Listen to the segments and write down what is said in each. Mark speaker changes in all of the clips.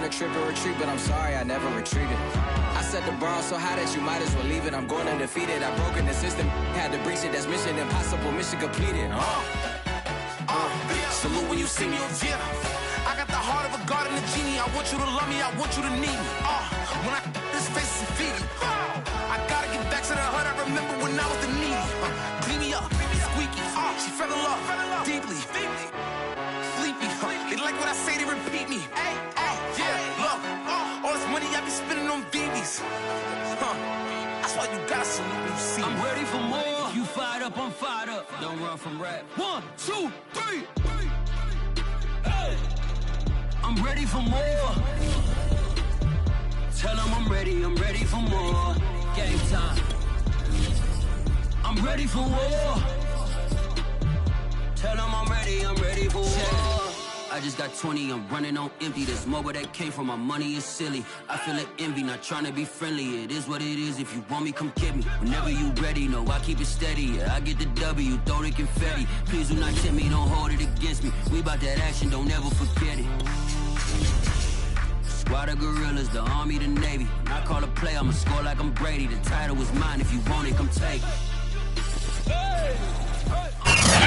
Speaker 1: a trip or retreat, but I'm sorry I never retreated. I set the bar so high that you might as well leave it. I'm going undefeated. I broke in the system, had to breach it. That's mission impossible, mission completed.
Speaker 2: Salute when you see me, yeah. I got the heart of a god and a genie. I want you to love me, I want you to need me. When I this face is feedy. I gotta get back to the hood. I remember when I was the needy. Clean me up, squeaky. She fell in love deeply. Sleepy. They like what I say, they repeat me. Yeah, look. All this money I be spending on BBs. That's why you gotta salute when you see me.
Speaker 3: I'm ready for more. You fired up, I'm fired up. Don't run from rap. 1, 2, 3. Hey. I'm ready for more. Tell them I'm ready for more. Game time. I'm ready for war. Tell them I'm ready for war. I just got 20, I'm running on empty. There's more where that came from, my money is silly. I feel it envy, not trying to be friendly. It is what it is, if you want me, come get me. Whenever you ready, no, I keep it steady. Yeah, I get the W, throw the confetti. Please do not tempt me, don't hold it against me. We bout that action, don't ever forget it. Squad of gorillas, the army, the navy. When I call a play, I'ma score like I'm Brady. The title is mine, if you want it, come take it.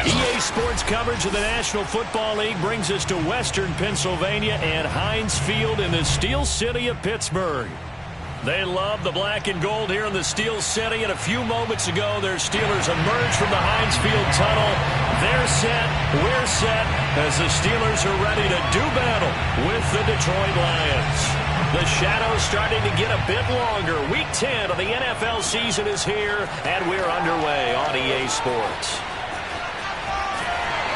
Speaker 4: EA Sports coverage of the National Football League brings us to Western Pennsylvania and Heinz Field in the Steel City of Pittsburgh. They love the black and gold here in the Steel City, and a few moments ago, their Steelers emerged from the Heinz Field tunnel. They're set, we're set, as the Steelers are ready to do battle with the Detroit Lions. The shadow's starting to get a bit longer. Week 10 of the NFL season is here, and we're underway on EA Sports.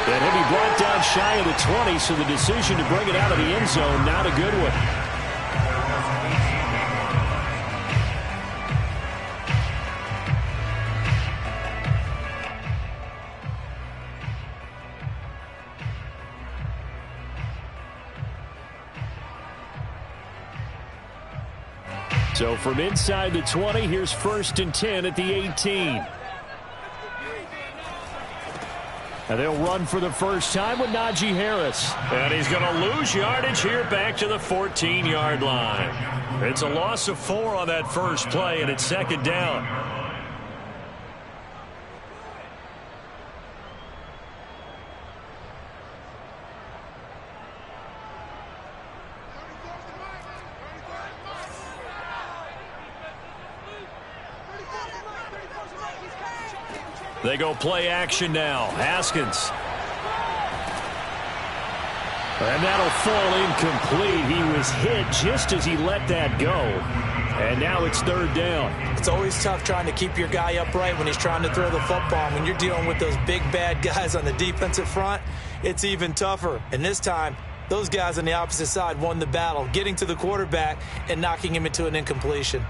Speaker 5: And he'll be brought down shy of the 20, so the decision to bring it out of the end zone, not a good one. So from inside the 20, here's 1st and 10 at the 18. And they'll run for the first time with Najee Harris.
Speaker 4: And he's going to lose yardage here back to the 14-yard line. It's a loss of 4 on that first play, and it's 2nd down. They go play action now. Haskins.
Speaker 5: And that'll fall incomplete. He was hit just as he let that go. And now it's 3rd down.
Speaker 6: It's always tough trying to keep your guy upright when he's trying to throw the football. When you're dealing with those big, bad guys on the defensive front, it's even tougher. And this time, those guys on the opposite side won the battle, getting to the quarterback and knocking him into an incompletion.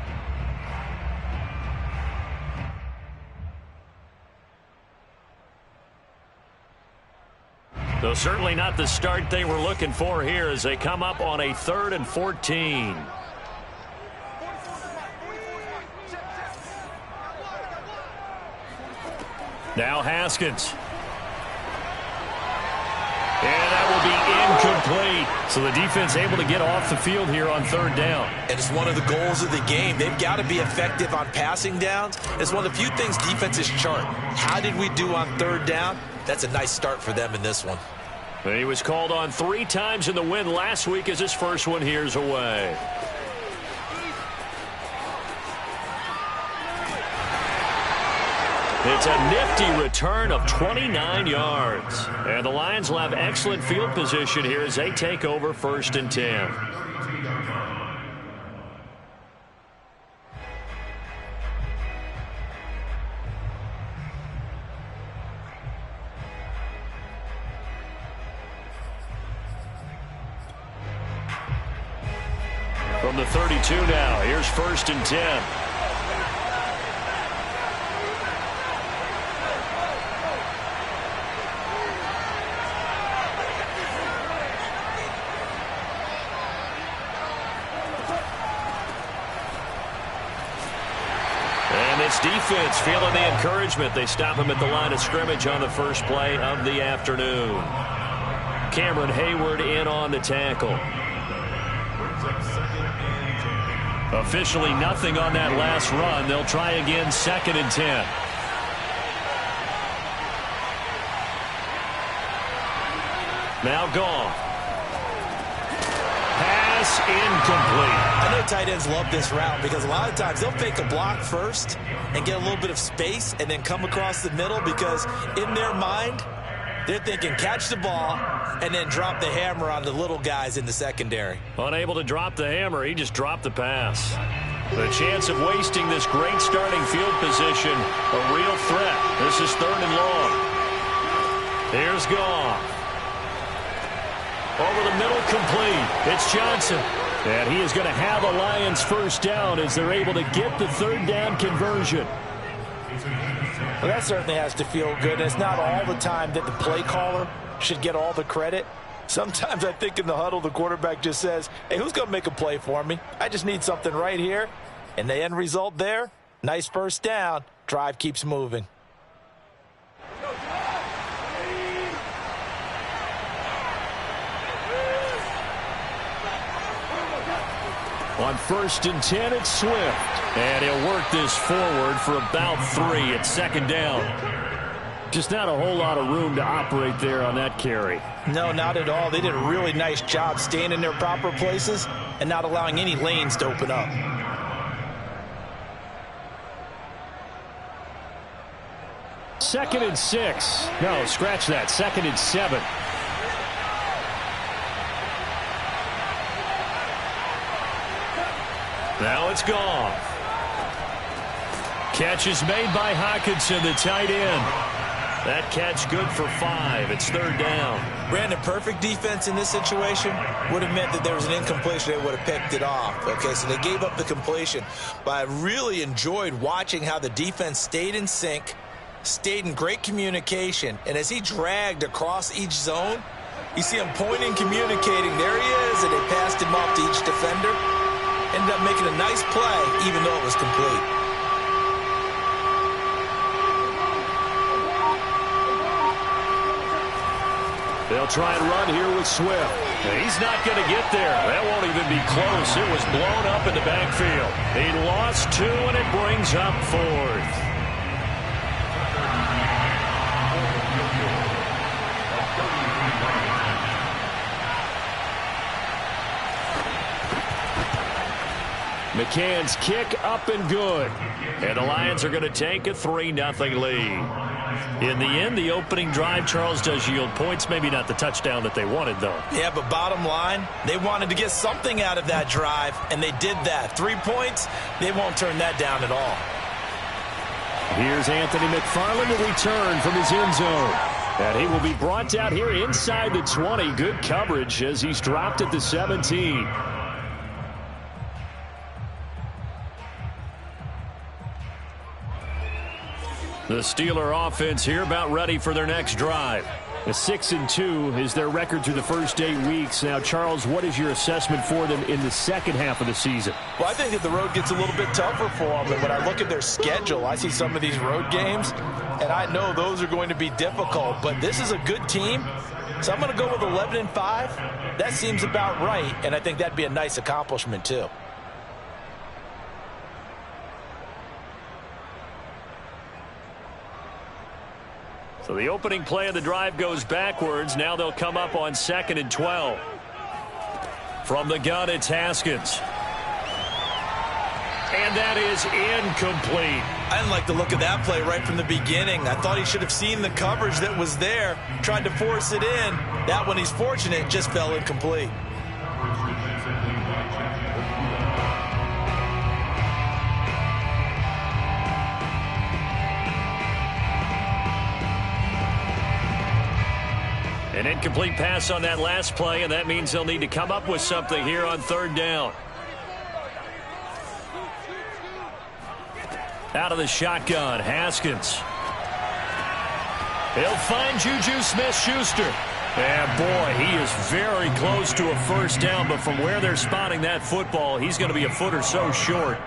Speaker 4: So certainly not the start they were looking for here as they come up on a 3rd and 14. Now Haskins. And that will be incomplete. So the defense able to get off the field here on 3rd down.
Speaker 6: And it's one of the goals of the game. They've got to be effective on passing downs. It's one of the few things defenses chart. How did we do on 3rd down? That's a nice start for them in this one.
Speaker 4: And he was called on 3 times in the win last week as his first one here's away. It's a nifty return of 29 yards. And the Lions will have excellent field position here as they take over 1st and 10. From the 32 now, here's 1st and 10. And this defense feeling the encouragement. They stop him at the line of scrimmage on the first play of the afternoon. Cameron Hayward in on the tackle. Officially nothing on that last run. They'll try again, 2nd and 10. Now gone. Pass incomplete.
Speaker 6: I know tight ends love this route because a lot of times they'll fake a block first and get a little bit of space and then come across the middle because in their mind, they're thinking catch the ball and then drop the hammer on the little guys in the secondary.
Speaker 4: Unable to drop the hammer, he just dropped the pass. The chance of wasting this great starting field position, a real threat. This is 3rd and long. Here's Goff. Over the middle, complete. It's Johnson. And he is going to have a Lions first down as they're able to get the 3rd down conversion.
Speaker 6: Well, that certainly has to feel good. It's not all the time that the play caller should get all the credit. Sometimes I think in the huddle, the quarterback just says, hey, who's going to make a play for me? I just need something right here. And the end result there, nice first down. Drive keeps moving.
Speaker 4: On 1st and 10, it's Swift. And he'll work this forward for about 3 at 2nd down. Just not a whole lot of room to operate there on that carry.
Speaker 6: No, not at all. They did a really nice job staying in their proper places and not allowing any lanes to open up.
Speaker 4: Second and 6. No, scratch that. 2nd and 7. Now it's gone. Catch is made by Hockenson, the tight end. That catch good for 5. It's 3rd down.
Speaker 6: Brandon, perfect defense in this situation would have meant that there was an incompletion. They would have picked it off. Okay, so they gave up the completion. But I really enjoyed watching how the defense stayed in sync, stayed in great communication. And as he dragged across each zone, you see him pointing, communicating. There he is, and they passed him off to each defender. Ended up making a nice play, even though it was complete.
Speaker 4: They'll try and run here with Swift. He's not going to get there. That won't even be close. It was blown up in the backfield. He lost 2, and it brings up 4th. McCann's kick up and good. And the Lions are going to take a 3-0 lead. In the end, the opening drive, Charles, does yield points. Maybe not the touchdown that they wanted, though.
Speaker 6: Yeah, but bottom line, they wanted to get something out of that drive, and they did that. 3 points, they won't turn that down at all.
Speaker 4: Here's Anthony McFarland to return from his end zone. And he will be brought down here inside the 20. Good coverage as he's dropped at the 17. The Steeler offense here about ready for their next drive. A 6-2 is their record through the first 8 weeks. Now, Charles, what is your assessment for them in the second half of the season?
Speaker 6: Well, I think that the road gets a little bit tougher for them. And when I look at their schedule, I see some of these road games, and I know those are going to be difficult. But this is a good team, so I'm going to go with 11-5. That seems about right, and I think that'd be a nice accomplishment, too.
Speaker 4: So the opening play of the drive goes backwards. Now they'll come up on 2nd and 12. From the gun, it's Haskins. And that is incomplete.
Speaker 6: I didn't like the look of that play right from the beginning. I thought he should have seen the coverage that was there, tried to force it in. That one, he's fortunate, just fell incomplete.
Speaker 4: An incomplete pass on that last play, and that means they'll need to come up with something here on 3rd down. Out of the shotgun, Haskins. He'll find Juju Smith-Schuster. And boy, he is very close to a first down, but from where they're spotting that football, he's going to be a foot or so short.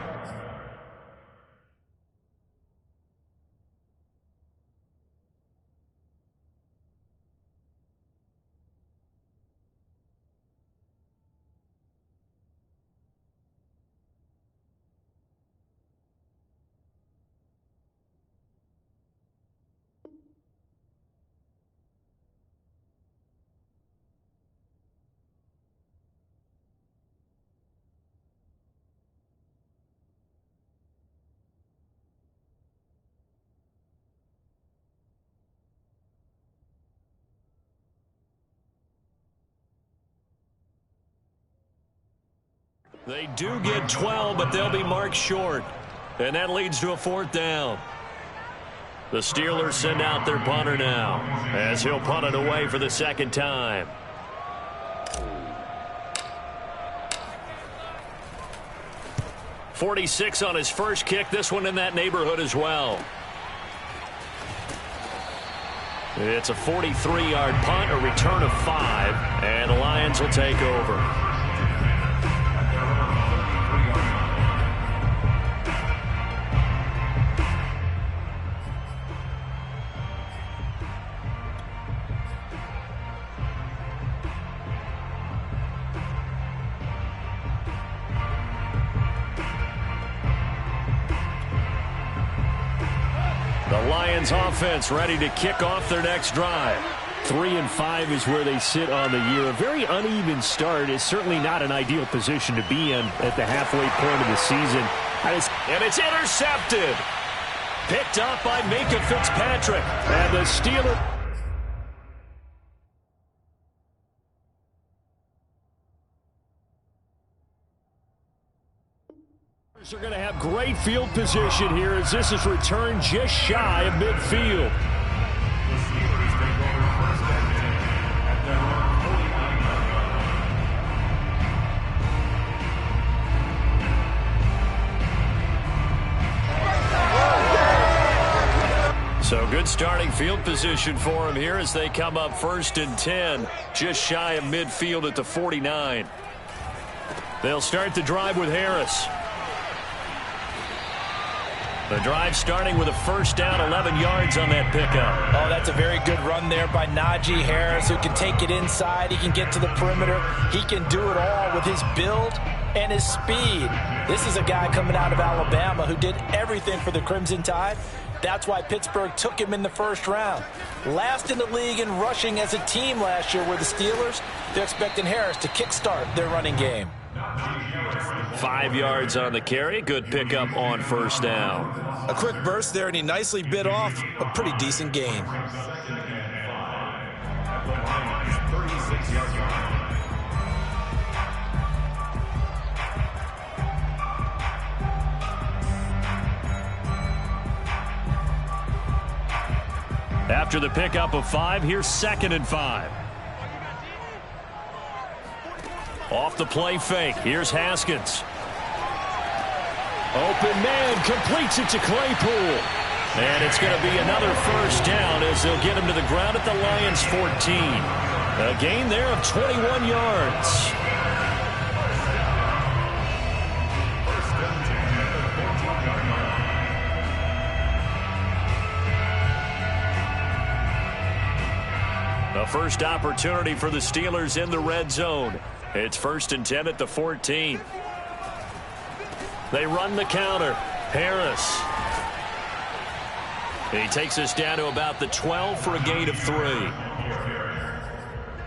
Speaker 4: They do get 12, but they'll be marked short. And that leads to a 4th down. The Steelers send out their punter now, as he'll punt it away for the 2nd time. .46 on his first kick. This one in that neighborhood as well. It's a 43-yard punt, a return of 5, and the Lions will take over. The Lions offense ready to kick off their next drive.
Speaker 5: 3-5 is where they sit on the year. A very uneven start is certainly not an ideal position to be in at the halfway point of the season.
Speaker 4: And it's intercepted. Picked up by Minkah Fitzpatrick.
Speaker 5: And the Steelers are going to have great field position here as this is returned just shy of midfield.
Speaker 4: So good starting field position for him here as they come up 1st and 10, just shy of midfield at the 49. They'll start the drive with Harris. The drive starting with a 1st down, 11 yards on that pickup.
Speaker 6: Oh, that's a very good run there by Najee Harris, who can take it inside. He can get to the perimeter. He can do it all with his build and his speed. This is a guy coming out of Alabama who did everything for the Crimson Tide. That's why Pittsburgh took him in the 1st round. Last in the league in rushing as a team last year were the Steelers. They're expecting Harris to kickstart their running game.
Speaker 4: 5 yards on the carry. Good pickup on 1st down.
Speaker 6: A quick burst there, and he nicely bit off a pretty decent gain.
Speaker 4: After the pickup of 5, here's 2nd and 5. Off the play fake. Here's Haskins.
Speaker 5: Open man completes it to Claypool.
Speaker 4: And it's going to be another 1st down as they'll get him to the ground at the Lions' 14. A gain there of 21 yards. The first opportunity for the Steelers in the red zone. It's 1st and 10 at the 14. They run the counter. Harris. He takes us down to about the 12 for a gain of 3.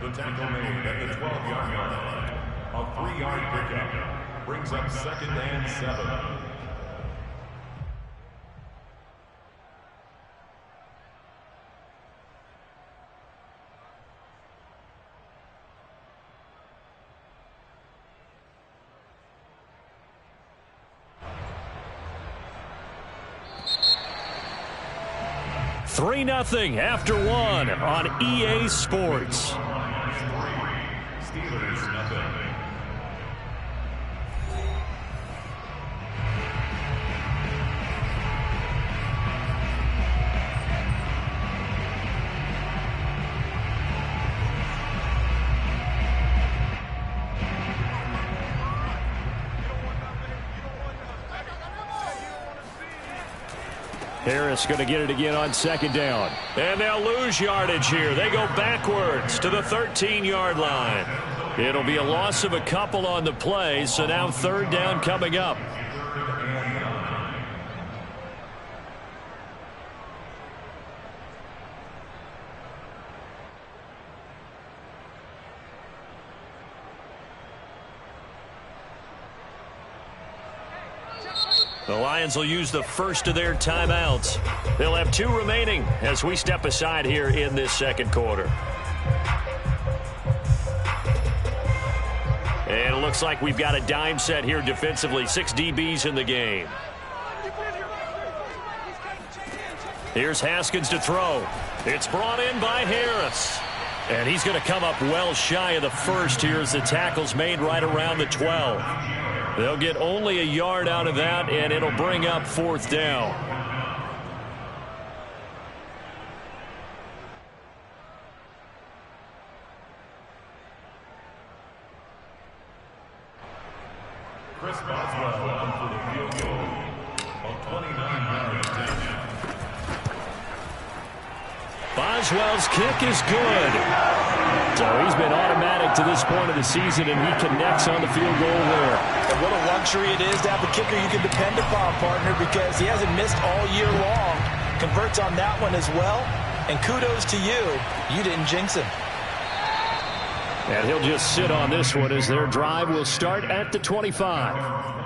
Speaker 7: The tackle made at the 12-yard line. A 3-yard pickup brings up 2nd and 7.
Speaker 4: Three 3-0 after 1 on EA Sports.
Speaker 7: Steelers nothing.
Speaker 5: Harris going to get it again on 2nd down.
Speaker 4: And they'll lose yardage here. They go backwards to the 13-yard line. It'll be a loss of a couple on the play, so now 3rd down coming up. The Lions will use the first of their timeouts. They'll have 2 remaining as we step aside here in this 2nd quarter. And it looks like we've got a dime set here defensively. 6 DBs in the game. Here's Haskins to throw. It's brought in by Harris. And he's going to come up well shy of the first here as the tackle's made right around the 12. They'll get only a yard out of that, and it'll bring up 4th down.
Speaker 7: Chris Boswell on for the field goal. A 29-yard attempt.
Speaker 4: Boswell's kick is good. So he's been automatic to this point of the season, and he connects on the field goal there.
Speaker 6: And what a luxury it is to have a kicker you can depend upon, partner, because he hasn't missed all year long. Converts on that one as well. And kudos to you. You didn't jinx him.
Speaker 4: And he'll just sit on this one as their drive will start at the 25.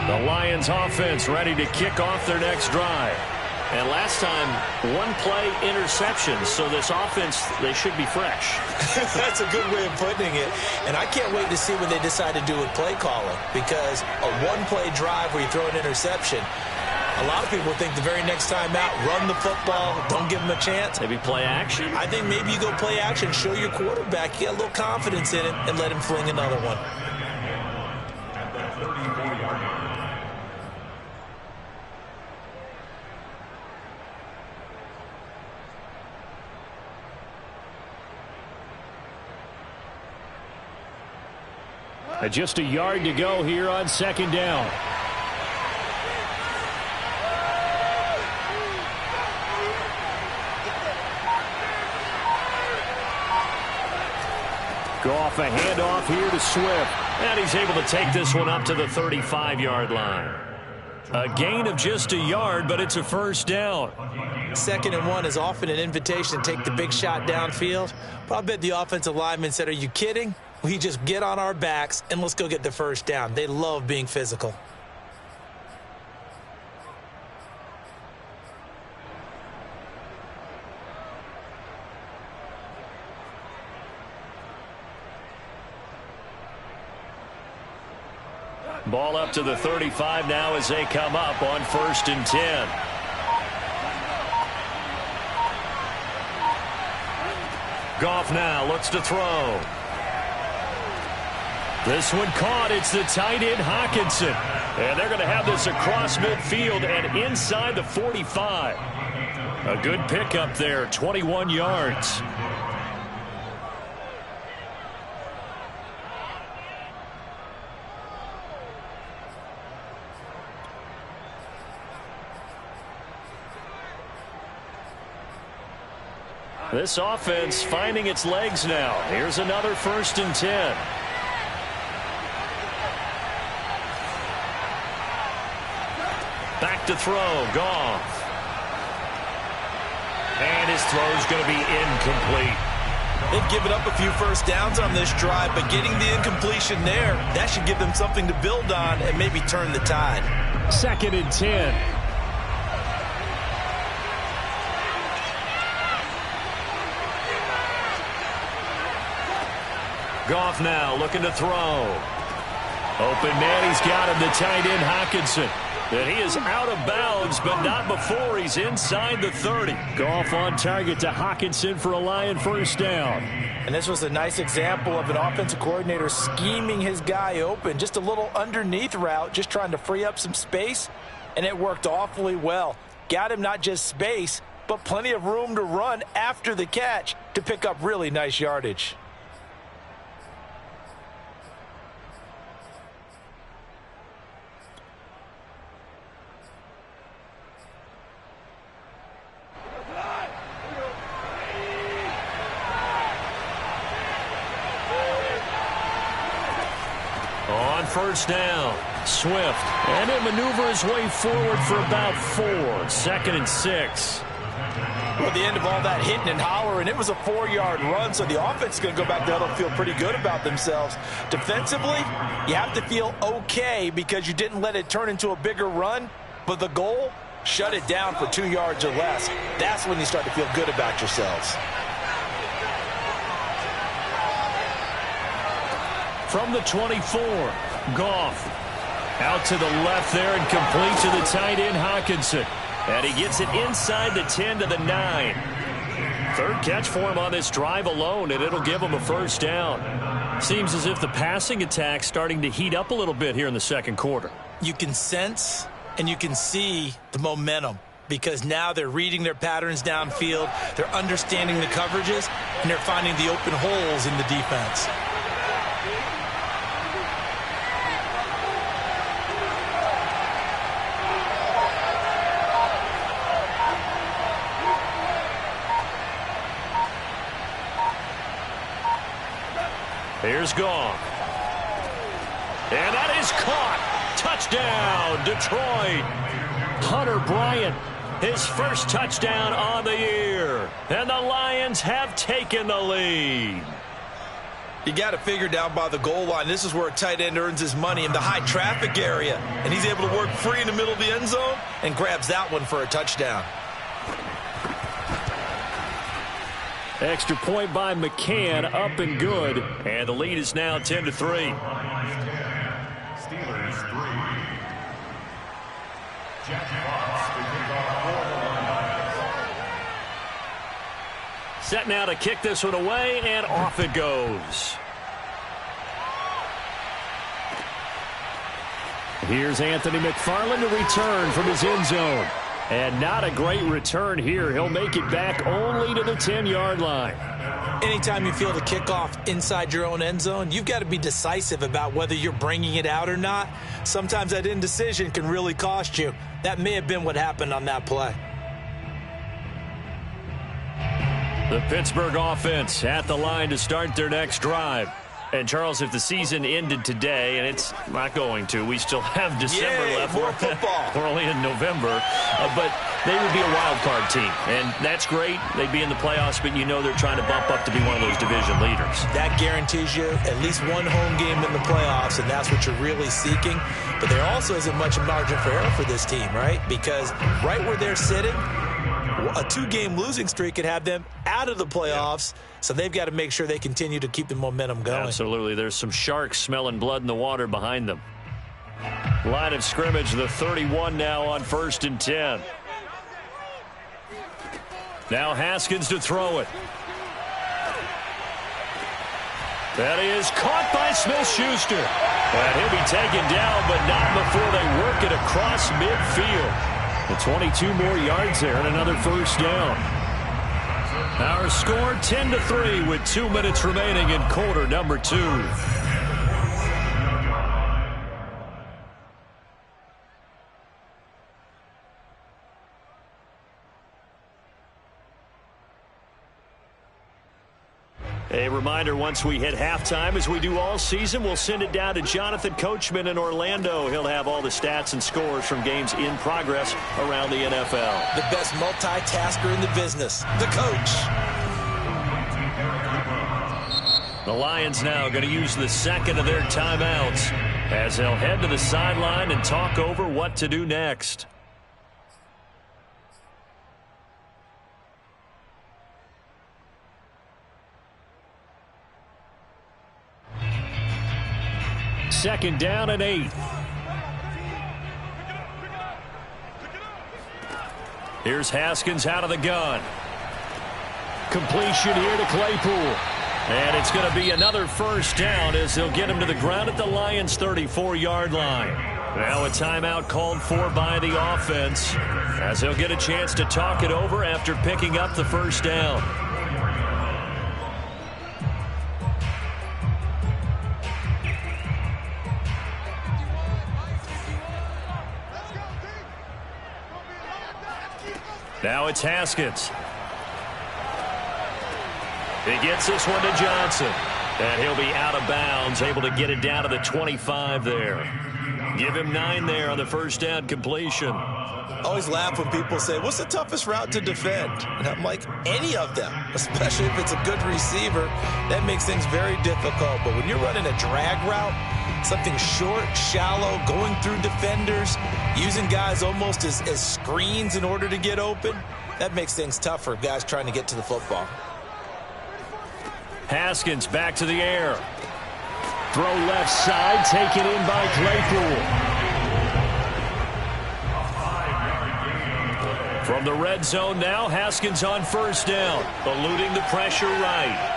Speaker 4: The Lions offense ready to kick off their next drive. And last time, 1-play interception. So this offense, they should be fresh.
Speaker 6: That's a good way of putting it. And I can't wait to see what they decide to do with play calling. Because a 1-play drive where you throw an interception, a lot of people think the very next time out, run the football, don't give them a chance.
Speaker 4: Maybe play action?
Speaker 6: I think maybe you go play action, show your quarterback, get a little confidence in it, and let him fling another one.
Speaker 7: At the 34-yard line.
Speaker 4: Just a yard to go here on 2nd down. Goff a handoff here to Swift. And he's able to take this one up to the 35-yard line. A gain of just a yard, but it's a 1st down.
Speaker 6: 2nd and 1 is often an invitation to take the big shot downfield. But I bet the offensive lineman said, are you kidding? We just get on our backs and let's go get the 1st down. They love being physical.
Speaker 4: Ball up to the 35 now as they come up on 1st and 10. Goff now looks to throw. This one caught. It's the tight end, Hockenson. And they're going to have this across midfield and inside the 45. A good pickup there, 21 yards. This offense finding its legs now. Here's another 1st and 10. Back to throw, Goff. And his throw's going to be incomplete.
Speaker 6: They've given up a few 1st downs on this drive, but getting the incompletion there, that should give them something to build on and maybe turn the tide.
Speaker 4: 2nd and 10. Goff now looking to throw. Open man, he's got him, the tight end Hockenson. And he is out of bounds, but not before he's inside the 30. Goff on target to Hockenson for a Lion 1st down.
Speaker 6: And this was a nice example of an offensive coordinator scheming his guy open. Just a little underneath route, just trying to free up some space, and it worked awfully well. Got him not just space, but plenty of room to run after the catch to pick up really nice yardage.
Speaker 4: On 1st down, Swift, and he'll maneuver his way forward for about 4. 2nd and 6.
Speaker 6: Well, the end of all that hitting and hollering, it was a 4-yard run, so the offense is going to go back there and feel pretty good about themselves. Defensively, you have to feel okay because you didn't let it turn into a bigger run, but the goal, shut it down for 2 yards or less. That's when you start to feel good about yourselves.
Speaker 4: From the 24, Goff. Out to the left there and complete to the tight end, Hockenson. And he gets it inside the 10 to the 9. Third catch for him on this drive alone, and it'll give him a first down. Seems as if the passing attack's starting to heat up a little bit here in the second quarter.
Speaker 6: You can sense and you can see the momentum because now they're reading their patterns downfield, they're understanding the coverages, and they're finding the open holes in the defense.
Speaker 4: Here's Goff. And that is caught. Touchdown, Detroit. Hunter Bryant, his first touchdown on the year. And the Lions have taken the lead.
Speaker 6: You got to figure down by the goal line. This is where a tight end earns his money in the high traffic area. And he's able to work free in the middle of the end zone and grabs that one for a touchdown.
Speaker 4: Extra point by McCann, up and good. And the lead is now 10-3.
Speaker 7: Steelers 3. Jack Fox to kick off for the Lions.
Speaker 4: Set now to kick this one away, and off it goes. Here's Anthony McFarland to return from his end zone. And not a great return here. He'll make it back only to the 10-yard line.
Speaker 6: Anytime you feel the kickoff inside your own end zone, you've got to be decisive about whether you're bringing it out or not. Sometimes that indecision can really cost you. That may have been what happened on that play.
Speaker 4: The Pittsburgh offense at the line to start their next drive. And, Charles, if the season ended today, and it's not going to, we still have December left.
Speaker 6: More football.
Speaker 4: We're only in November. But they would be a wild card team. And that's great. They'd be in the playoffs, but you know they're trying to bump up to be one of those division leaders.
Speaker 6: That guarantees you at least one home game in the playoffs, and that's what you're really seeking. But there also isn't much margin for error for this team, right? Because right where they're sitting, a 2-game losing streak could have them out of the playoffs, so they've got to make sure they continue to keep the momentum going.
Speaker 4: Absolutely. There's some sharks smelling blood in the water behind them. Line of scrimmage, the 31 now on 1st and 10. Now Haskins to throw it. That is caught by Smith-Schuster. And he'll be taken down, but not before they work it across midfield. The 22 more yards there and another first down. Our score 10-3 with 2 minutes remaining in quarter number 2. A reminder, once we hit halftime, as we do all season, we'll send it down to Jonathan Coachman in Orlando. He'll have all the stats and scores from games in progress around the NFL.
Speaker 6: The best multitasker in the business, the coach.
Speaker 4: The Lions now going to use the second of their timeouts as they'll head to the sideline and talk over what to do next. Second down and 8. Here's Haskins out of the gun. Completion here to Claypool. And it's going to be another first down as they'll get him to the ground at the Lions' 34-yard line. Now a timeout called for by the offense as they'll get a chance to talk it over after picking up the first down. Now it's Haskins. He gets this one to Johnson. And he'll be out of bounds, able to get it down to the 25 there. Give him 9 there on the first down completion.
Speaker 6: I always laugh when people say, what's the toughest route to defend? And I'm like, any of them, especially if it's a good receiver. That makes things very difficult. But when you're running a drag route, something short, shallow, going through defenders, using guys almost as screens in order to get open, that makes things tough for guys trying to get to the football.
Speaker 4: Haskins back to the air. Throw left side, taken in by Claypool. From the red zone now, Haskins on first down, eluding the pressure right.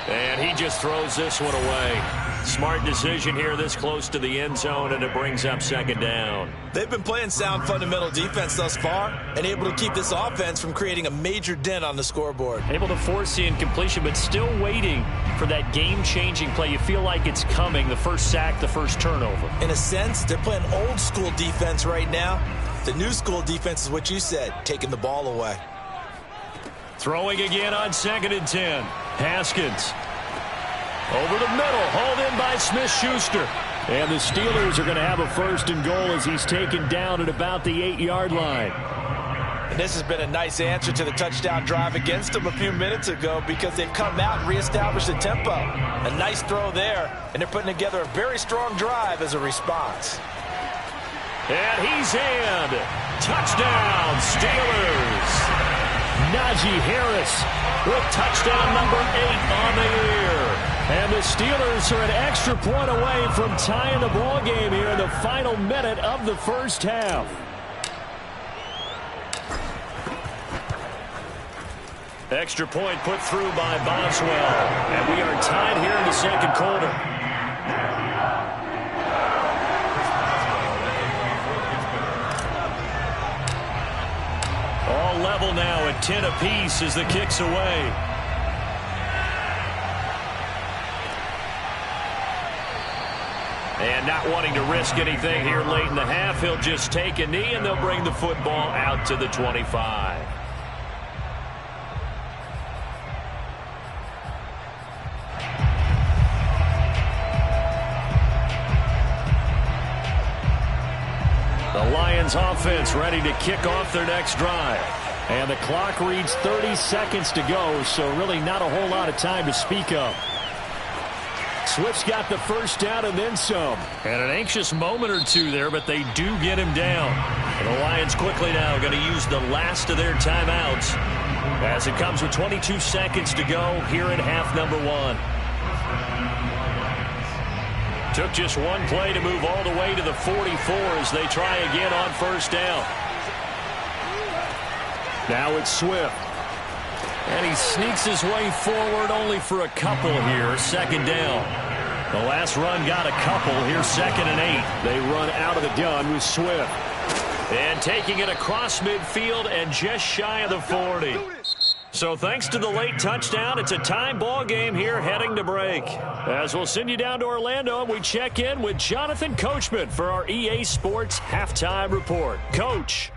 Speaker 4: And he just throws this one away. Smart decision here this close to the end zone, and it brings up second down.
Speaker 6: They've been playing sound fundamental defense thus far and able to keep this offense from creating a major dent on the scoreboard.
Speaker 5: Able to force the incompletion, but still waiting for that game-changing play. You feel like it's coming, the first sack, the first turnover.
Speaker 6: In a sense, they're playing old-school defense right now. The new school defense is what you said, taking the ball away.
Speaker 4: Throwing again on 2nd and 10. Haskins. Over the middle, hauled in by Smith-Schuster.
Speaker 5: And the Steelers are going to have a 1st and goal as he's taken down at about the 8-yard line.
Speaker 6: And this has been a nice answer to the touchdown drive against them a few minutes ago because they've come out and reestablished the tempo. A nice throw there, and they're putting together a very strong drive as a response.
Speaker 4: And he's in. Touchdown, Steelers.
Speaker 5: Najee Harris with touchdown number 8 on the year. And the Steelers are an extra point away from tying the ball game here in the final minute of the first half.
Speaker 4: Extra point put through by Boswell. And we are tied here in the second quarter. All level now at 10 apiece as the kick's away. And not wanting to risk anything here late in the half, he'll just take a knee and they'll bring the football out to the 25. The Lions offense ready to kick off their next drive.
Speaker 5: And the clock reads 30 seconds to go, so really not a whole lot of time to speak of. Swift's got the first down and then some.
Speaker 4: And an anxious moment or two there, but they do get him down. And the Lions quickly now going to use the last of their timeouts as it comes with 22 seconds to go here in half number 1. Took just one play to move all the way to the 44 as they try again on first down.
Speaker 5: Now it's Swift.
Speaker 4: And he sneaks his way forward only for a couple here. Second down. The last run got a couple. Here's 2nd and 8.
Speaker 5: They run out of the gun with Swift.
Speaker 4: And taking it across midfield and just shy of the 40. So thanks to the late touchdown, it's a time ball game here heading to break. As we'll send you down to Orlando, and we check in with Jonathan Coachman for our EA Sports Halftime Report. Coach.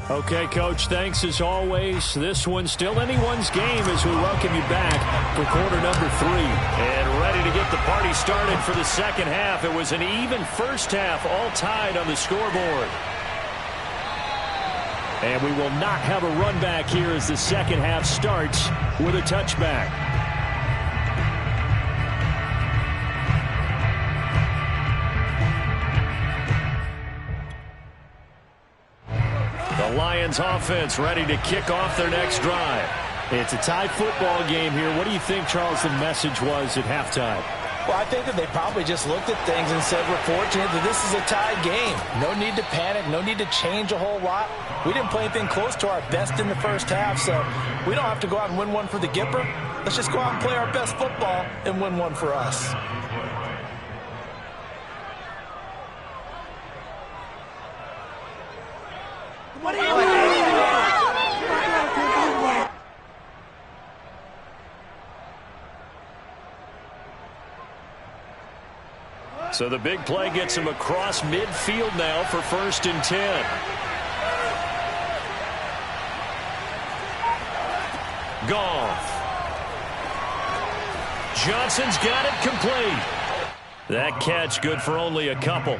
Speaker 5: Okay, Coach, thanks as always. This one's still anyone's game as we welcome you back for quarter number 3.
Speaker 4: And ready to get the party started for the second half. It was an even first half, all tied on the scoreboard.
Speaker 5: And we will not have a run back here as the second half starts with a touchback.
Speaker 4: The Lions offense ready to kick off their next drive.
Speaker 5: It's a tie football game here. What do you think, Charles, the message was at halftime?
Speaker 6: Well, I think that they probably just looked at things and said, we're fortunate that this is a tie game. No need to panic. No need to change a whole lot. We didn't play anything close to our best in the first half, so we don't have to go out and win one for the Gipper. Let's just go out and play our best football and win one for us.
Speaker 4: So the big play gets him across midfield now for 1st and 10. Goff. Johnson's got it complete. That catch good for only a couple.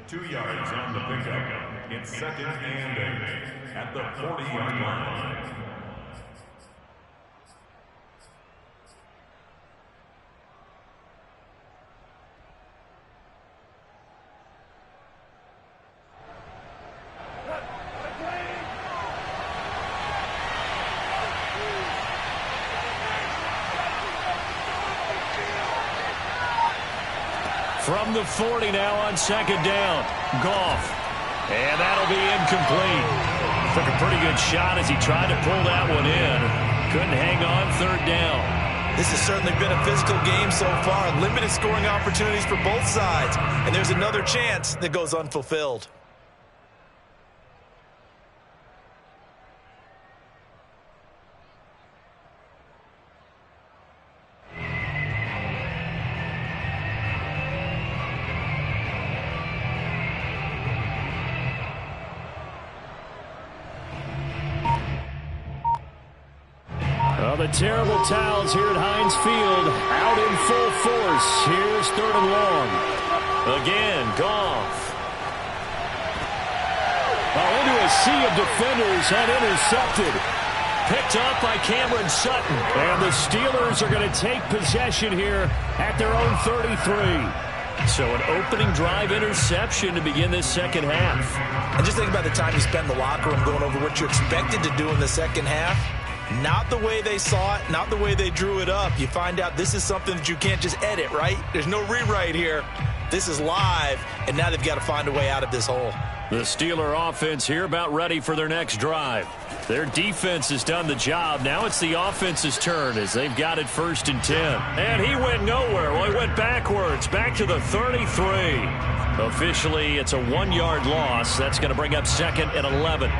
Speaker 7: 2 yards on the pickup. It's 2nd and 8 at the 40-yard line.
Speaker 4: From the 40 now on 2nd down. Goff. And that'll be incomplete. Took a pretty good shot as he tried to pull that one in. Couldn't hang on 3rd down.
Speaker 6: This has certainly been a physical game so far. Limited scoring opportunities for both sides. And there's another chance that goes unfulfilled.
Speaker 5: The terrible towels here at Heinz Field out in full force. Here's 3rd and long.
Speaker 4: Again, Goff.
Speaker 5: Into a sea of defenders and intercepted.
Speaker 4: Picked up by Cameron Sutton.
Speaker 5: And the Steelers are going to take possession here at their own 33.
Speaker 4: So an opening drive interception to begin this second half.
Speaker 6: And just think about the time you spend in the locker room going over what you expected to do in the second half. Not the way they saw it, not the way they drew it up. You find out this is something that you can't just edit, right? There's no rewrite here. This is live, and now they've got to find a way out of this hole.
Speaker 4: The Steeler offense here about ready for their next drive. Their defense has done the job. Now it's the offense's turn as they've got it 1st and 10. And he went nowhere. Well, he went backwards, back to the 33. Officially, it's a 1-yard loss. That's going to bring up 2nd and 11.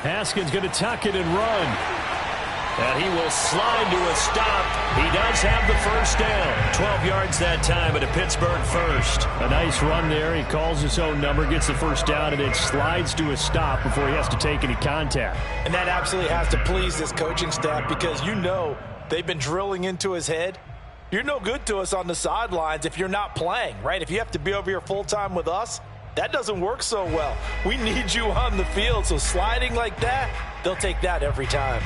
Speaker 5: Haskins going to tuck it and run.
Speaker 4: And he will slide to a stop. He does have the 1st down. 12 yards that time at a Pittsburgh 1st.
Speaker 5: A nice run there. He calls his own number, gets the 1st down, and then slides to a stop before he has to take any contact.
Speaker 6: And that absolutely has to please this coaching staff because you know they've been drilling into his head. You're no good to us on the sidelines if you're not playing, right? If you have to be over here full-time with us, that doesn't work so well. We need you on the field, so sliding like that, they'll take that every time.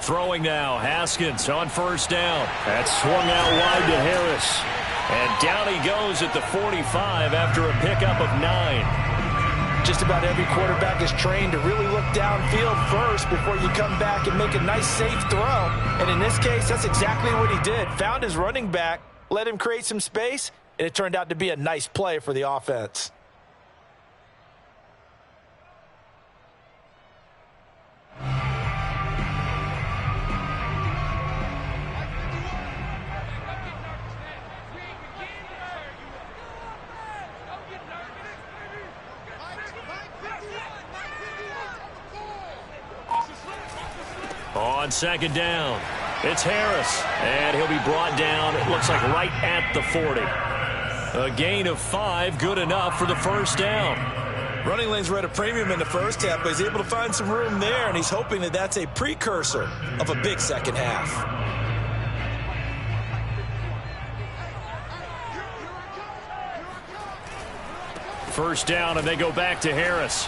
Speaker 4: Throwing now, Haskins on 1st down.
Speaker 5: That's swung out wide to Harris.
Speaker 4: And down he goes at the 45 after a pickup of 9.
Speaker 6: Just about every quarterback is trained to really look downfield first before you come back and make a nice, safe throw. And in this case, that's exactly what he did. Found his running back, let him create some space, and it turned out to be a nice play for the offense.
Speaker 4: On 2nd down, it's Harris, and he'll be brought down, it looks like right at the 40. A gain of 5, good enough for the 1st down.
Speaker 6: Running lanes were at a premium in the first half, but he's able to find some room there, and he's hoping that that's a precursor of a big second half.
Speaker 4: First down, and they go back to Harris.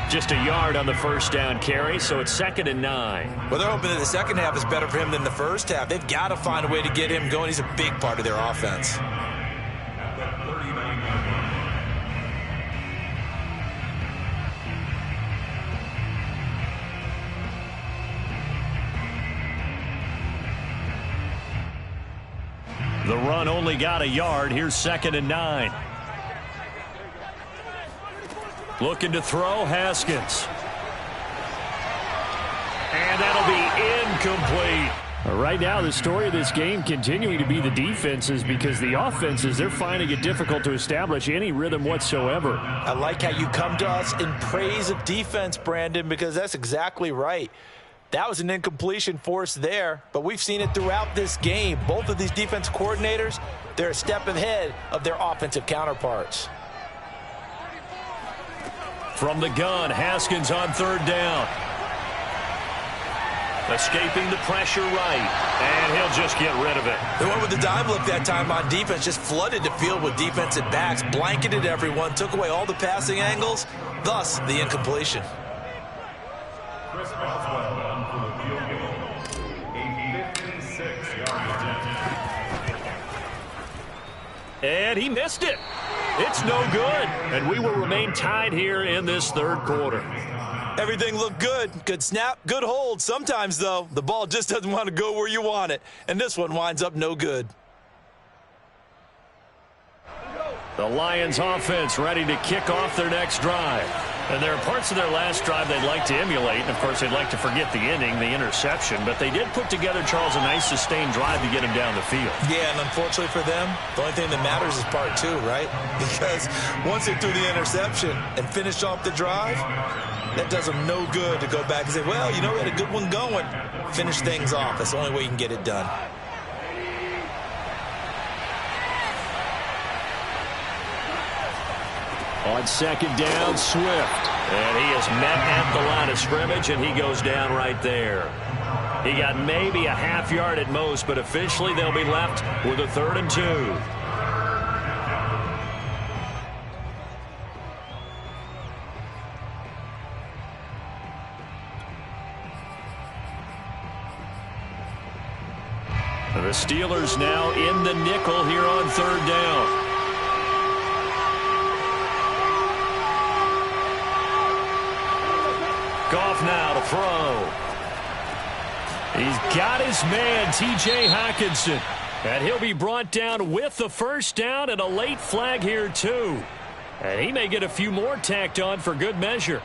Speaker 4: Just a yard on the 1st down carry, so it's 2nd and 9.
Speaker 6: Well, they're hoping that the second half is better for him than the first half. They've got to find a way to get him going. He's a big part of their offense.
Speaker 4: The run only got a yard. Here's 2nd and 9. Looking to throw, Haskins. And that'll be incomplete.
Speaker 5: Right now, the story of this game continuing to be the defenses, because the offenses, they're finding it difficult to establish any rhythm whatsoever.
Speaker 6: I like how you come to us in praise of defense, Brandon, because that's exactly right. That was an incompletion force there, but we've seen it throughout this game. Both of these defense coordinators, they're a step ahead of their offensive counterparts.
Speaker 4: From the gun, Haskins on third down. Escaping the pressure right, and he'll just get rid of it.
Speaker 6: They went with the dime look that time on defense, just flooded the field with defensive backs, blanketed everyone, took away all the passing angles, thus the incompletion.
Speaker 7: Chris Boswell on for the field goal. A 56-yard attempt.
Speaker 4: And he missed it. It's no good. And we will remain tied here in this third quarter.
Speaker 6: Everything looked good. Good snap, good hold. Sometimes, though, the ball just doesn't want to go where you want it. And this one winds up no good.
Speaker 4: The Lions offense ready to kick off their next drive. And there are parts of their last drive they'd like to emulate. And, of course, they'd like to forget the ending, the interception. But they did put together, Charles, a nice sustained drive to get him down the field.
Speaker 6: Yeah, and unfortunately for them, the only thing that matters is part two, right? Because once they threw the interception and finished off the drive, that does them no good to go back and say, well, you know, we had a good one going. Finish things off. That's the only way you can get it done.
Speaker 5: On second down, Swift.
Speaker 4: And he is met at the line of scrimmage, and he goes down right there. He got maybe a half yard at most, but officially they'll be left with a 3rd and 2. The Steelers now in the nickel here on 3rd down. Goff now to throw. He's got his man, T.J. Hockenson. And he'll be brought down with the first down and a late flag here, too. And he may get a few more tacked on for good measure.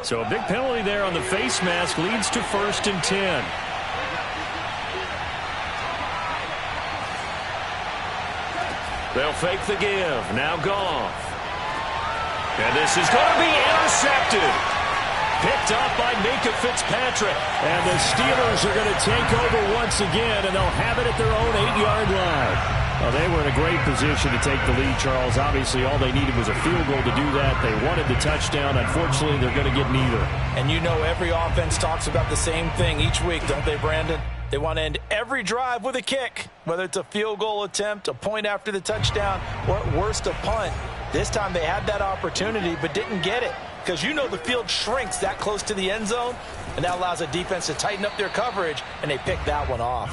Speaker 4: So a big penalty there on the face mask leads to 1st and 10. They'll fake the give. Now Goff. And this is going to be intercepted. Picked up by Minkah Fitzpatrick. And the Steelers are going to take over once again, and they'll have it at their own 8-yard line.
Speaker 5: Well, they were in a great position to take the lead, Charles. Obviously, all they needed was a field goal to do that. They wanted the touchdown. Unfortunately, they're going to get neither.
Speaker 6: And you know every offense talks about the same thing each week, don't they, Brandon? They want to end every drive with a kick, whether it's a field goal attempt, a point after the touchdown, or at worst a punt. This time they had that opportunity but didn't get it, because you know the field shrinks that close to the end zone, and that allows a defense to tighten up their coverage, and they pick that one off.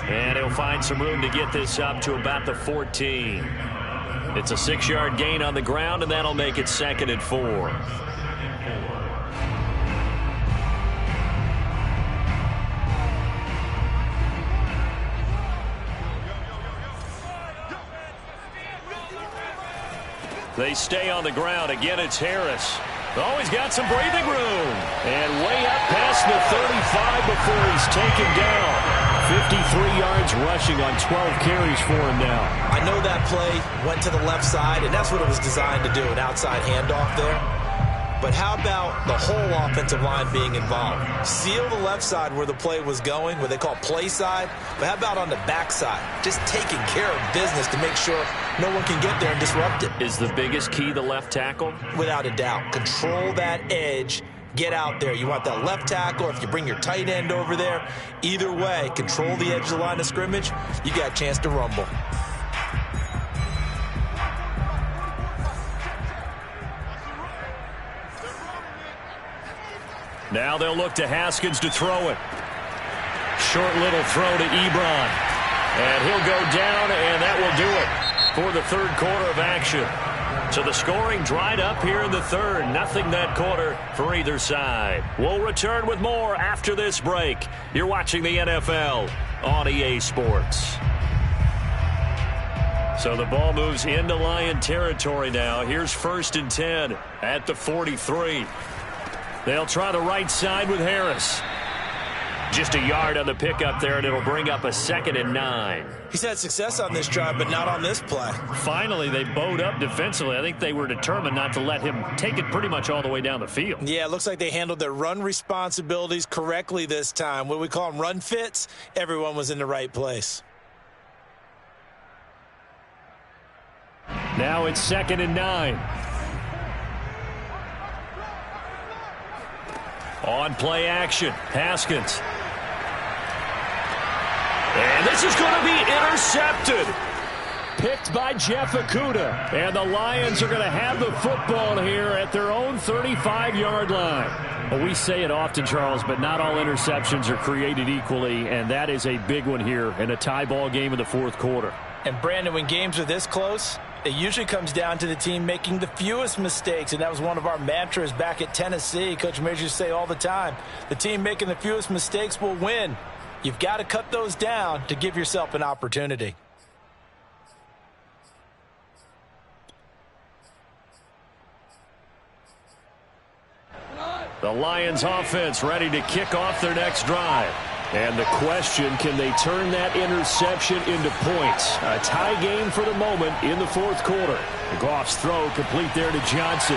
Speaker 4: And he'll find some room to get this up to about the 14. It's a 6-yard gain on the ground, and that'll make it 2nd and 4. They stay on the ground. Again, it's Harris. Oh, he's got some breathing room. And way up past the 35 before he's taken down. 53 yards rushing on 12 carries for him now.
Speaker 6: I know that play went to the left side, and that's what it was designed to do, an outside handoff there. But how about the whole offensive line being involved? Seal the left side where the play was going, what they call play side. But how about on the back side? Just taking care of business to make sure no one can get there and disrupt it.
Speaker 4: Is the biggest key the left tackle?
Speaker 6: Without a doubt. Control that edge. Get out there. You want that left tackle. If you bring your tight end over there, either way, control the edge of the line of scrimmage. You got a chance to rumble.
Speaker 4: Now they'll look to Haskins to throw it. Short little throw to Ebron. And he'll go down, and that will do it for the 3rd quarter of action. So the scoring dried up here in the 3rd. Nothing that quarter for either side. We'll return with more after this break. You're watching the NFL on EA Sports. So the ball moves into Lion territory now. Here's 1st and 10 at the 43. They'll try the right side with Harris. Just a yard on the pickup there, and it'll bring up a 2nd and 9.
Speaker 6: He's had success on this drive, but not on this play.
Speaker 4: Finally, they bowed up defensively. I think they were determined not to let him take it pretty much all the way down the field.
Speaker 6: Yeah, it looks like they handled their run responsibilities correctly this time. What we call them run fits, everyone was in the right place.
Speaker 5: Now it's 2nd and 9.
Speaker 4: On play action, Haskins. And this is going to be intercepted.
Speaker 5: Picked by Jeff Okudah.
Speaker 4: And the Lions are going to have the football here at their own 35-yard line.
Speaker 5: Well, we say it often, Charles, but not all interceptions are created equally, and that is a big one here in a tie ball game in the 4th quarter.
Speaker 6: And, Brandon, when games are this close, it usually comes down to the team making the fewest mistakes, and that was one of our mantras back at Tennessee. Coach Majors used to say all the time, the team making the fewest mistakes will win. You've got to cut those down to give yourself an opportunity.
Speaker 4: The Lions offense ready to kick off their next drive.
Speaker 5: And the question, can they turn that interception into points? A tie game for the moment in the 4th quarter. Goff's throw complete there to Johnson.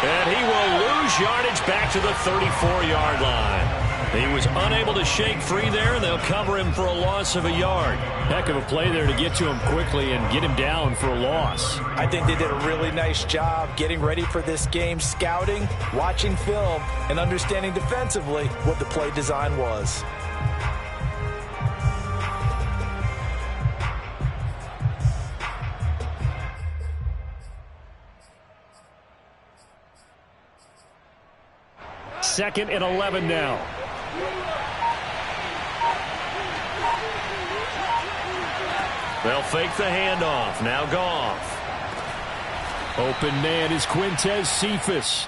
Speaker 4: And he will lose yardage back to the 34-yard line. He was unable to shake free there, and they'll cover him for a loss of a yard.
Speaker 5: Heck of a play there to get to him quickly and get him down for a loss.
Speaker 6: I think they did a really nice job getting ready for this game, scouting, watching film, and understanding defensively what the play design was.
Speaker 5: Second and 11 now.
Speaker 4: They'll fake the handoff. Now Goff.
Speaker 5: Open man is Quintez Cephus.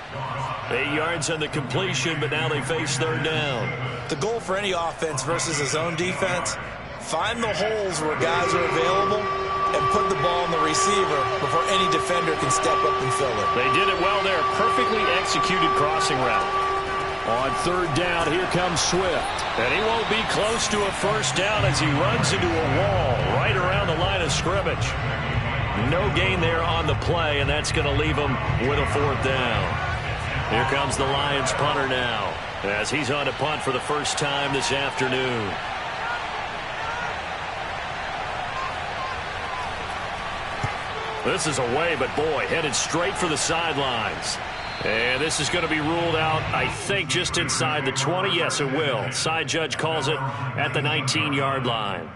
Speaker 4: 8 yards on the completion, but now they face 3rd down.
Speaker 6: The goal for any offense versus his own defense, find the holes where guys are available and put the ball in the receiver before any defender can step up and fill it.
Speaker 4: They did it well there. Perfectly executed crossing route.
Speaker 5: On 3rd down, here comes Swift.
Speaker 4: And he won't be close to a 1st down as he runs into a wall right around the line of scrimmage. No gain there on the play, and that's going to leave him with a 4th down. Here comes the Lions punter now as he's on to punt for the first time this afternoon. This is away, but boy, headed straight for the sidelines. And this is going to be ruled out, I think, just inside the 20. Yes, it will. Side judge calls it at the 19-yard line.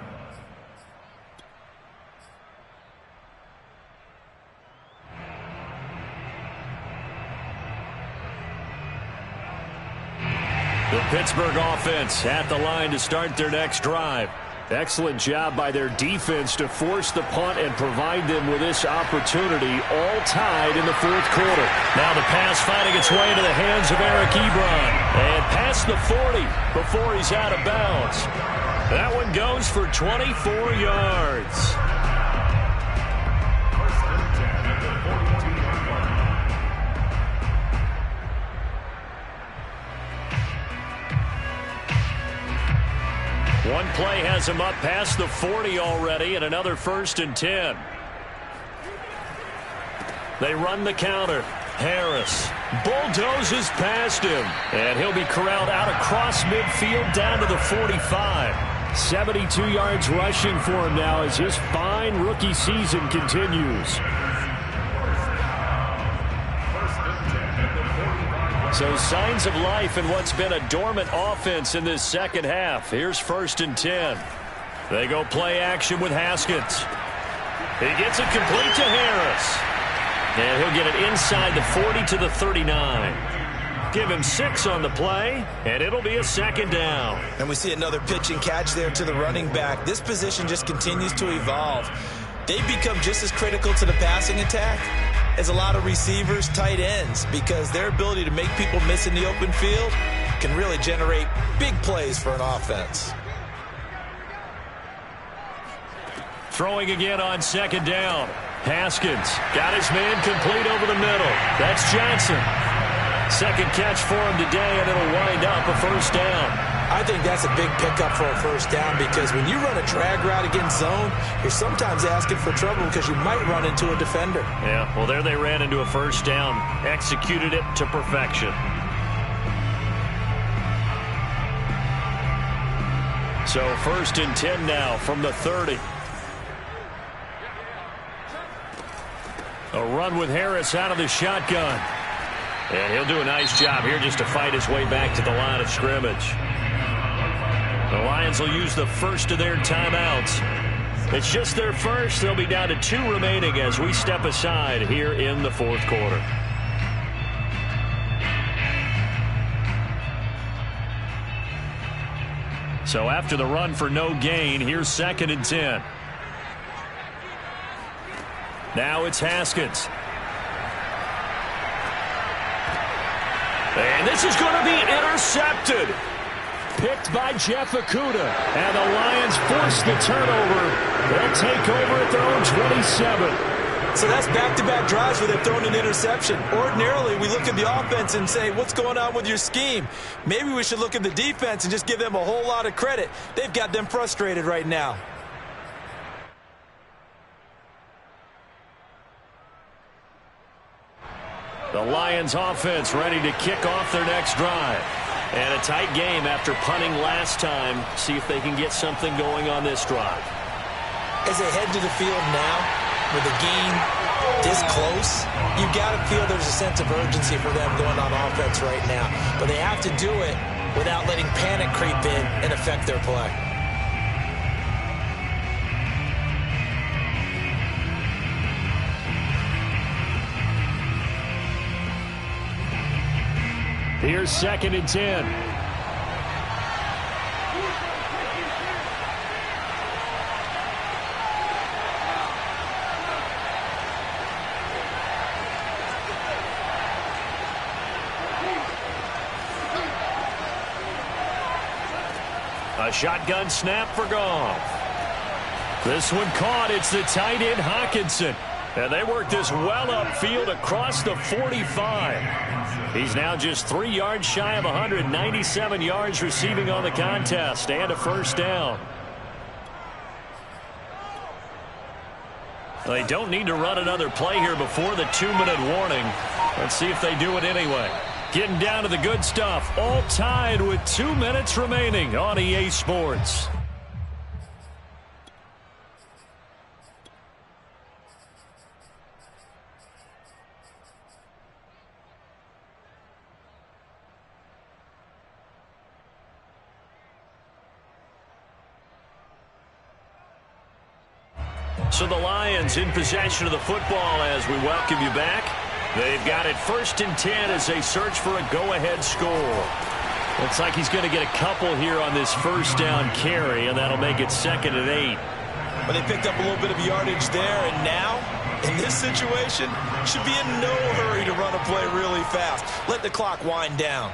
Speaker 4: The Pittsburgh offense at the line to start their next drive.
Speaker 5: Excellent job by their defense to force the punt and provide them with this opportunity, all tied in the 4th quarter.
Speaker 4: Now the pass finding its way into the hands of Eric Ebron. And past the 40 before he's out of bounds. That one goes for 24 yards. One play has him up past the 40 already, and another 1st and 10. They run the counter. Harris bulldozes past him, and he'll be corralled out across midfield down to the 45.
Speaker 5: 72 yards rushing for him now as his fine rookie season continues.
Speaker 4: So signs of life in what's been a dormant offense in this second half. Here's 1st and 10. They go play action with Haskins. He gets it complete to Harris. And he'll get it inside the 40 to the 39. Give him 6 on the play, and it'll be a 2nd down.
Speaker 6: And we see another pitch and catch there to the running back. This position just continues to evolve. They've become just as critical to the passing attack as a lot of receivers, tight ends, because their ability to make people miss in the open field can really generate big plays for an offense.
Speaker 4: Throwing again on second down. Haskins got his man complete over the middle. That's Johnson. Second catch for him today, and it'll wind up a first down.
Speaker 6: I think that's a big pickup for a first down because when you run a drag route against zone, you're sometimes asking for trouble because you might run into a defender.
Speaker 4: Yeah, well, there they ran into a first down. Executed it to perfection. So 1st and 10 now from the 30. A run with Harris out of the shotgun. And he'll do a nice job here just to fight his way back to the line of scrimmage. The Lions will use the first of their timeouts. It's just their first. They'll be down to 2 remaining as we step aside here in the 4th quarter. So after the run for no gain, here's 2nd and 10. Now it's Haskins. And this is going to be intercepted. Picked by Jeff Okudah. And the Lions force the turnover. They'll take over at their own 27.
Speaker 6: So that's back-to-back drives where they've thrown an interception. Ordinarily, we look at the offense and say, what's going on with your scheme? Maybe we should look at the defense and just give them a whole lot of credit. They've got them frustrated right now.
Speaker 4: The Lions offense ready to kick off their next drive. And a tight game after punting last time. See if they can get something going on this drive.
Speaker 6: As they head to the field now, with the game this close, you've got to feel there's a sense of urgency for them going on offense right now. But they have to do it without letting panic creep in and affect their play.
Speaker 4: Here's 2nd and 10. A shotgun snap for Goff. This one caught. It's the tight end Hockenson. And they work this well upfield across the 45. He's now just 3 yards shy of 197 yards receiving on the contest and a first down. They don't need to run another play here before the 2-minute warning. Let's see if they do it anyway. Getting down to the good stuff. All tied with 2 minutes remaining on EA Sports. So the Lions in possession of the football as we welcome you back. They've got it 1st and 10 as they search for a go-ahead score. Looks like he's going to get a couple here on this first down carry, and that'll make it 2nd and 8.
Speaker 6: But they picked up a little bit of yardage there, and now, in this situation, should be in no hurry to run a play really fast. Let the clock wind down.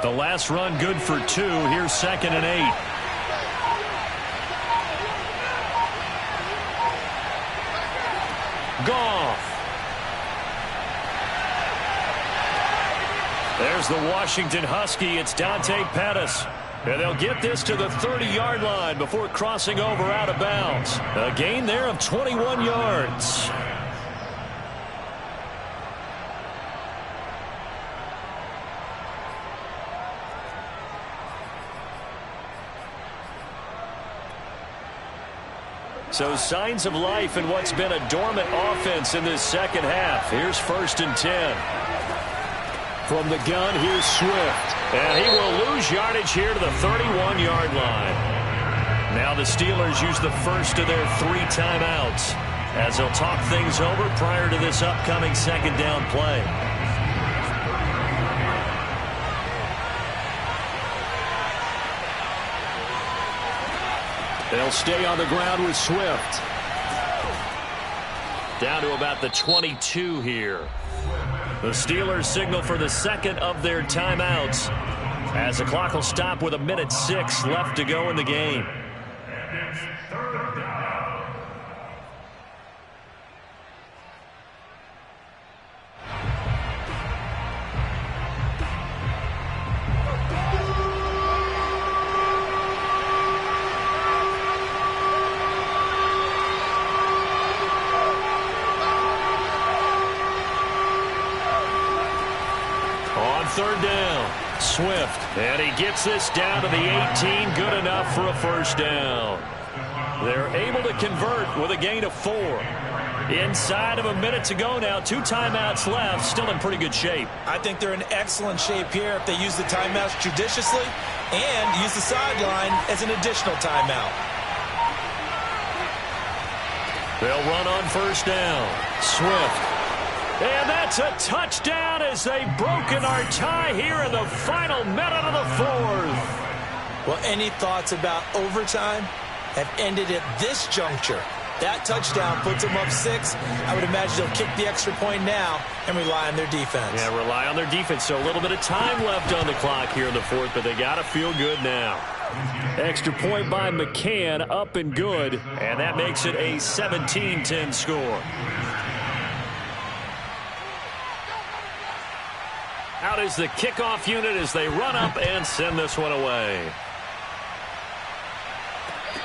Speaker 4: The last run good for 2. Here's 2nd and 8. Goff. There's the Washington Husky. It's Dante Pettis. And they'll get this to the 30-yard line before crossing over out of bounds. A gain there of 21 yards. So signs of life in what's been a dormant offense in this second half. Here's 1st and 10. From the gun, here's Swift. And he will lose yardage here to the 31-yard line. Now the Steelers use the first of their 3 timeouts as they'll talk things over prior to this upcoming second down play.
Speaker 5: They'll stay on the ground with Swift. Down to about the 22 here. The Steelers signal for the second of their timeouts as the clock will stop with 1:06 left to go in the game. Third down, Swift, and he gets this down to the 18, good enough for a first down. They're able to convert with a gain of 4. Inside of a minute to go now, 2 timeouts left, still in pretty good shape.
Speaker 6: I think they're in excellent shape here if they use the timeouts judiciously and use the sideline as an additional timeout.
Speaker 5: They'll run on first down, Swift. And that's a touchdown as they've broken our tie here in the final minute of the fourth.
Speaker 6: Well, any thoughts about overtime have ended at this juncture. That touchdown puts them up 6. I would imagine they'll kick the extra point now and rely on their defense.
Speaker 5: Yeah, rely on their defense. So a little bit of time left on the clock here in the fourth, but they got to feel good now. Extra point by McCann, up and good, and that makes it a 17-10 score. Out is the kickoff unit as they run up and send this one away.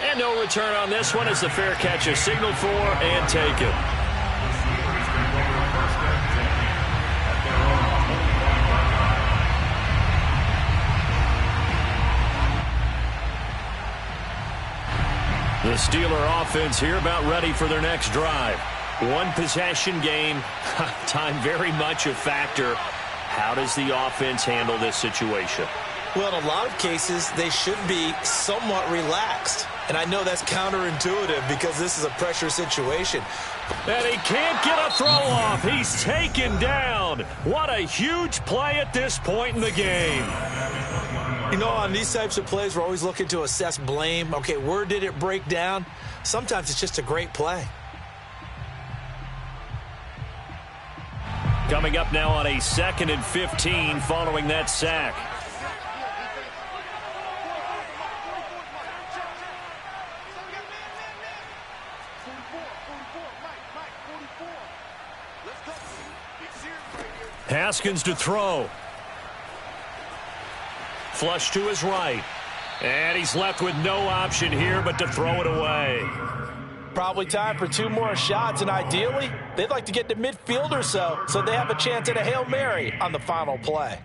Speaker 5: And no return on this one as the fair catch is signaled for and taken. The Steeler offense here about ready for their next drive. One possession game, time very much a factor. How does the offense handle this situation?
Speaker 6: Well, in a lot of cases, they should be somewhat relaxed. And I know that's counterintuitive because this is a pressure situation.
Speaker 5: And he can't get a throw off. He's taken down. What a huge play at this point in the game.
Speaker 6: You know, on these types of plays, we're always looking to assess blame. Okay, where did it break down? Sometimes it's just a great play.
Speaker 5: Coming up now on a 2nd and 15 following that sack. Haskins to throw. Flush to his right. And he's left with no option here but to throw it away.
Speaker 6: Probably time for 2 more shots, and ideally, they'd like to get to midfield or so they have a chance at a Hail Mary on the final play.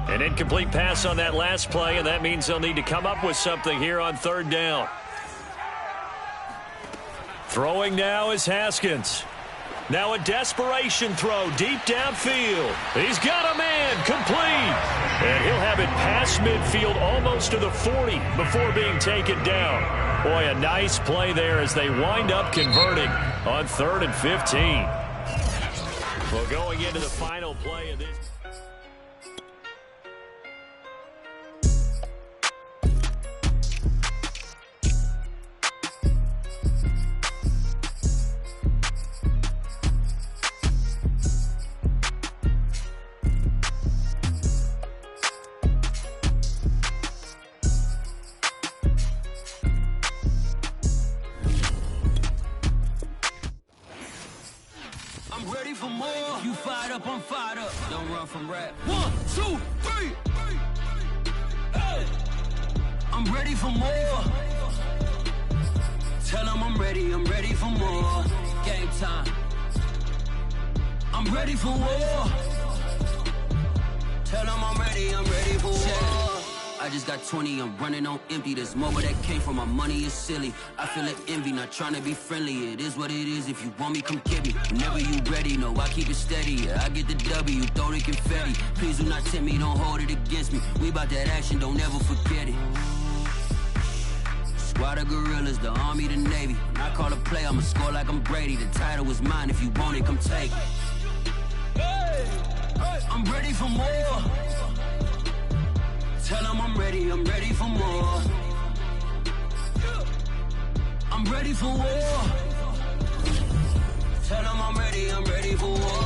Speaker 5: An incomplete pass on that last play, and that means they'll need to come up with something here on 3rd down. Throwing now is Haskins. Now a desperation throw deep downfield. He's got a man, complete. And he'll have it past midfield almost to the 40 before being taken down. Boy, a nice play there as they wind up converting on 3rd and 15. Well, going into the final play of this.
Speaker 3: I'm fired up. Don't run from rap. 1, 2, 3. Hey. I'm ready for more. Tell them I'm ready for more. Game time. I'm ready for war. Tell them I'm ready for war. I just got 20, I'm running on empty. This mobile that came from my money is silly. I feel it envy, not trying to be friendly. It is what it is, if you want me, come get me. Whenever you ready, no, I keep it steady. Yeah, I get the W, throw the confetti. Please do not tempt me, don't hold it against me. We about that action, don't ever forget it. Squad of gorillas, the army, the navy. When I call a play, I'ma score like I'm Brady. The title is mine, if you want it, come take it. I'm ready for more. Tell them I'm ready for more. I'm ready for war. Tell them I'm ready for war.